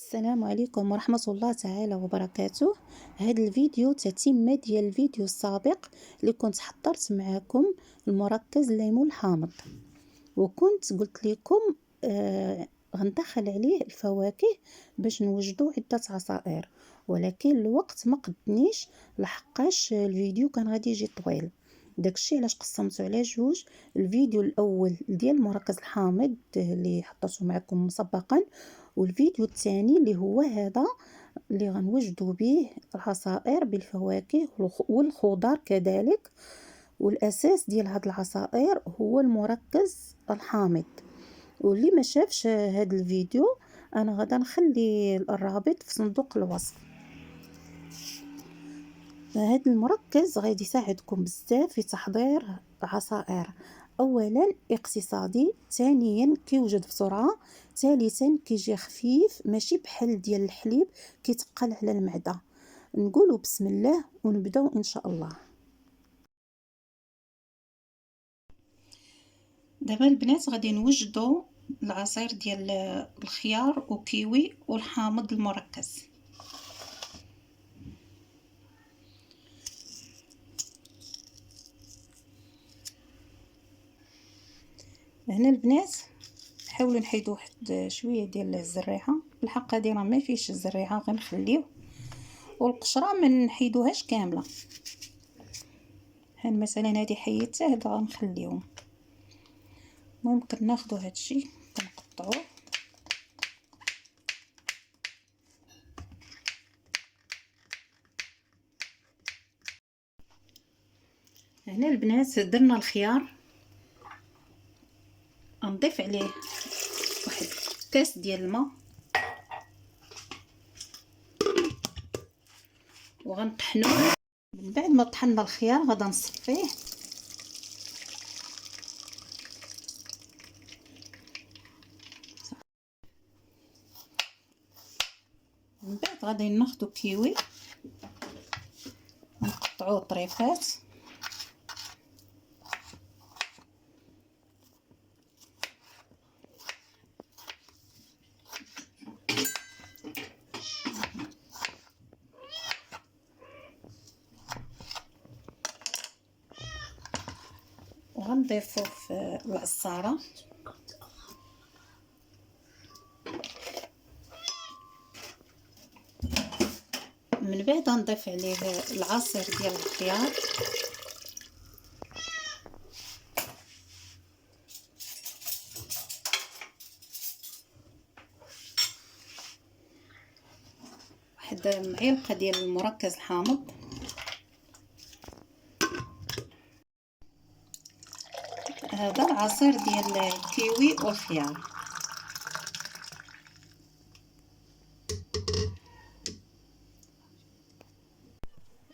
السلام عليكم ورحمة الله تعالى وبركاته. هذا الفيديو تتمة ديال الفيديو السابق اللي كنت حضرت معكم المركز الليمون الحامض، وكنت قلت لكم غندخل عليه الفواكه باش نوجدوا عدة عصائر، ولكن الوقت ما قدنيش لحقاش الفيديو كان غادي يجي طويل. داكشي علاش قسمته على جوج. الفيديو الاول ديال المركز الحامض اللي حطيته معكم مسبقا، والفيديو الثاني اللي هو هذا اللي غنوجدوا به العصائر بالفواكه والخضار كذلك. والاساس ديال هاد العصائر هو المركز الحامض. واللي ما شافش هذا الفيديو انا غادا نخلي الرابط في صندوق الوصف. هذا المركز غادي يساعدكم بزاف في تحضير عصائر. اولا اقتصادي، ثانيا كيوجد بسرعه، ثالثا كيجي خفيف ماشي بحال ديال الحليب كيتقل على المعده. نقولوا بسم الله ونبداو ان شاء الله. دابا البنات غادي نوجدوا العصير ديال الخيار وكيوي والحامض المركز. هنا البنات حاولوا نحيدوا واحد شويه ديال الزريعه، بالحق هذه راه ما فيش الزريعه غنخليو، والقشره ما نحيدوهاش كامله. ها مثلا هذه حيدتها، هذا غنخليهم. المهم كناخذوا هادشي كنقطعوه. هنا البنات درنا الخيار، غنضيف عليه واحد كاس ديال الماء وغنطحنوه. من بعد ما طحنا الخيار غادا نصفيه. من بعد غادي ناخذوا كيوي نقطعوه طريفات. وغنضيفو في العصاره. من بعد غنضيف عليه العصير ديال الخيار. واحد معلقه ديال المركز الحامض. هذا العصير ديال الكيوي والخيار.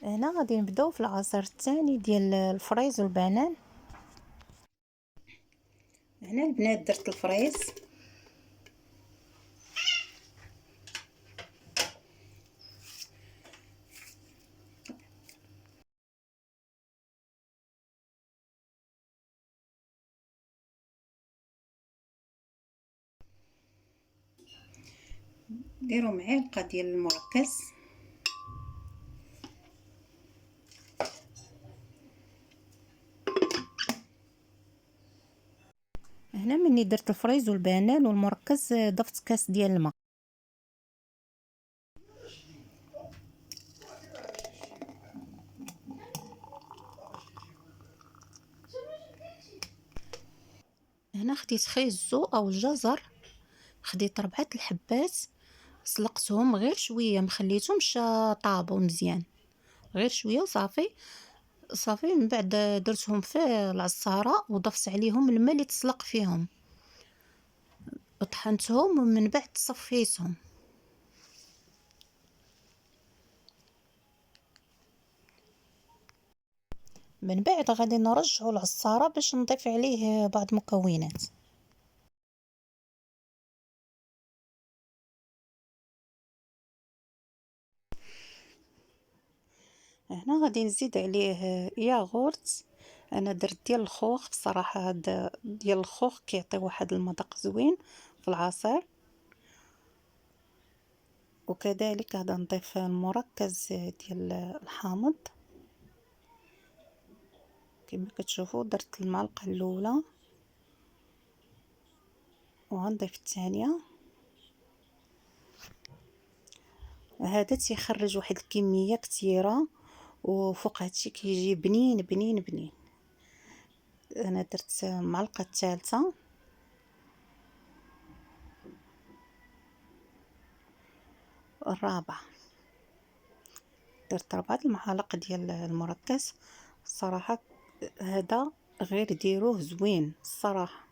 هنا غادي نبداو في العصير الثاني ديال الفريز والبنان. هنا البنات درت الفريز، ديروا معلقه ديال المركز. هنا مني درت الفريز والبنان والمركز ضفت كاس ديال الماء. هنا خديت خيزو او الجزر، خديت 4 الحبات، سلقتهم غير شويه، ما خليتهمش طابوا مزيان، غير شويه وصافي. من بعد درتهم في العصاره وضفت عليهم الماء اللي تسلق فيهم، طحنتهم ومن بعد صفيتهم. من بعد غادي نرجعوا العصاره باش نضيف عليه بعض المكونات. هنا غادي نزيد عليه ياغورت. انا درت ديال الخوخ، بصراحه هذا ديال الخوخ كيعطي واحد المذاق زوين في العصير. وكذلك غادي نضيف المركز ديال الحامض كما كتشوفوا. درت المعلقه الاولى وغنضيف الثانيه. هذا تيخرج واحد الكميه كثيره وفوق هادشي كيجي بنين بنين بنين. انا درت المعلقه الثالثه الرابعه. درت 4 المعالق ديال المركز. الصراحه هذا غير ديروه زوين الصراحه.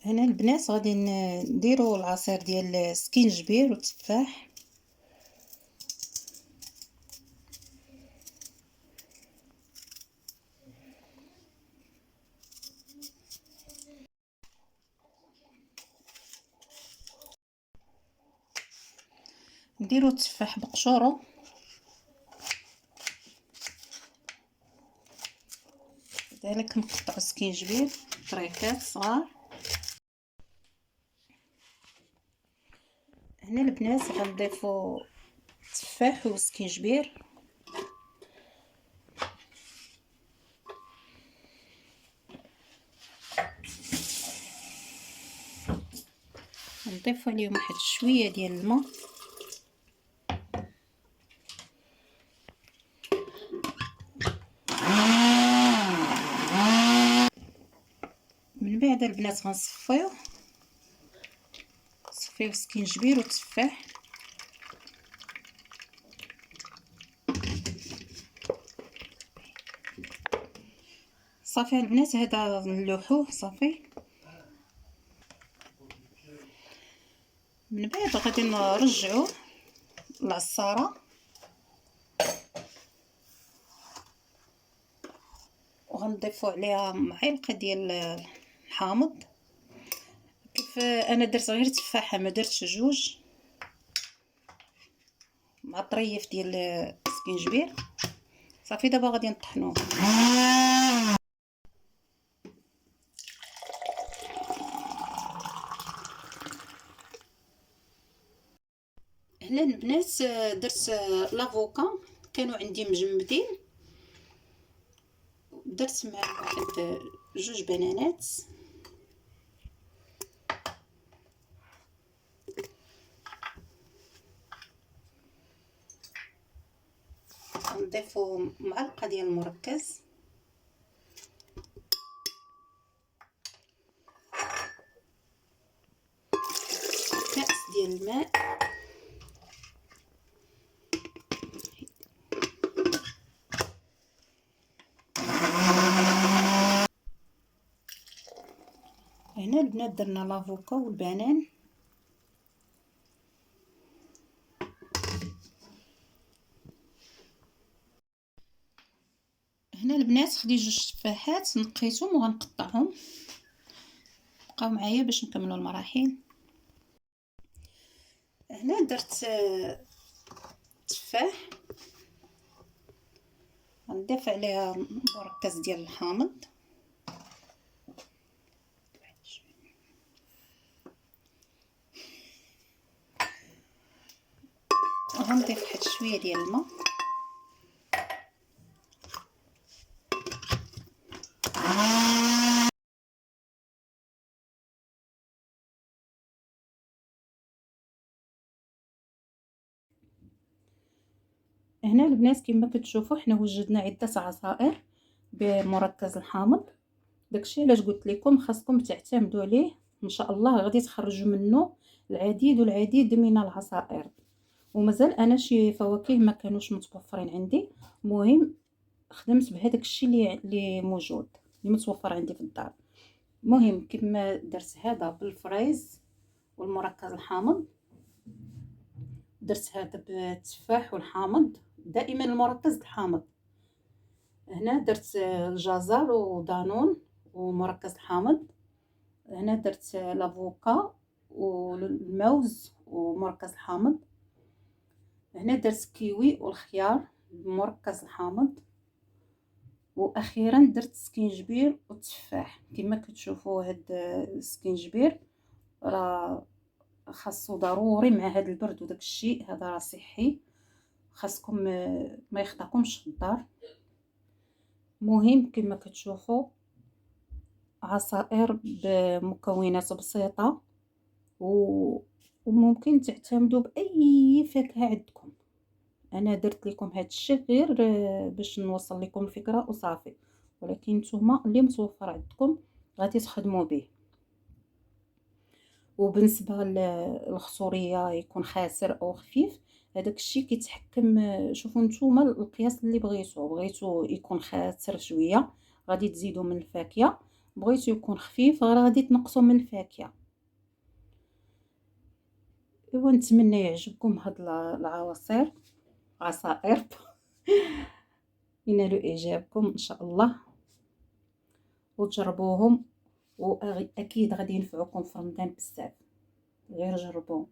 هنا البنات غادي نديروا العصير ديال السكينجبير والتفاح. نديروا التفاح بقشوره، كذلك نقطعوا السكينجبير طريقات صغار. هنا البنات غنضيفوا التفاح والسكينجبير. نضيفوا عليهم واحد شويه ديال الماء. من بعد البنات غنصفيو السكينجبير والتفاح. صافي البنات هذا نلوحوه صافي. من بعد غادي نرجعوه للعصاره وغنضيفوا عليها معلقه ديال الحامض. كيف انا درت غير تفاحه ما درتش جوج، مع طريف ديال السكينجبير. صافي دابا غادي نطحنوه. هنا البنات درت لافوكا كانوا عندي مجمدين، درت معاه واحد جوج بنانات. نضيفوا معلقه ديال المركز، كاس ديال الماء، هنا البنات درنا لافوكا والبنان. هنا البنات خديت جوج تفاحات نقيتهم وغنقطعهم. بقاو معايا باش نكملوا المراحل. هنا درت تفاح غنضيف عليها مركز ديال الحامض، غنضيف واحد شويه ديال الماء. هنا البنات كما كتشوفوا حنا وجدنا عده عصائر بمركز الحامض. داكشي علاش قلت لكم خاصكم تعتمدوا عليه، ان شاء الله غادي تخرجوا منه العديد والعديد من العصائر. ومازال انا شي فواكه ما كانوش متوفرين عندي، مهم خدمت بهذاك الشيء اللي موجود اللي متوفر عندي في الدار. مهم كما درت هذا بالفريز والمركز الحامض، درت هذا بالتفاح والحامض، دائما المركز الحامض. هنا درت الجزر ودانون ومركز الحامض. هنا درت لافوكا والموز ومركز الحامض. هنا درت كيوي والخيار المركز الحامض، واخيرا درت سكينجبير والتفاح. كما كتشوفوا هاد السكينجبير راه خاصو ضروري مع هاد البرد وداك الشيء، هذا راه صحي، خاصكم ما يخطاكمش في الدار. مهم كما كتشوفوا عصائر بمكونات بسيطة، وممكن تعتمدوا بأي فاكهة عندكم. انا درت لكم هاد الشيء غير باش نوصل لكم الفكرة وصافي، ولكن نتوما اللي متوفر عندكم غادي تخدموا به. وبالنسبه للخصوريه يكون خاسر او خفيف، هذاك الشيء كيتحكم. شوفوا نتوما القياس اللي بغيتو يكون خاسر شويه غادي تزيدوا من الفاكهه، بغيتو يكون خفيف غادي تنقصوا من الفاكهه. ايوا نتمنى يعجبكم هاد عصائر ينالوا اعجابكم ان شاء الله، وتجربوهم، واكيد غادي ينفعوكم في رمضان بزاف. غير جربوهم.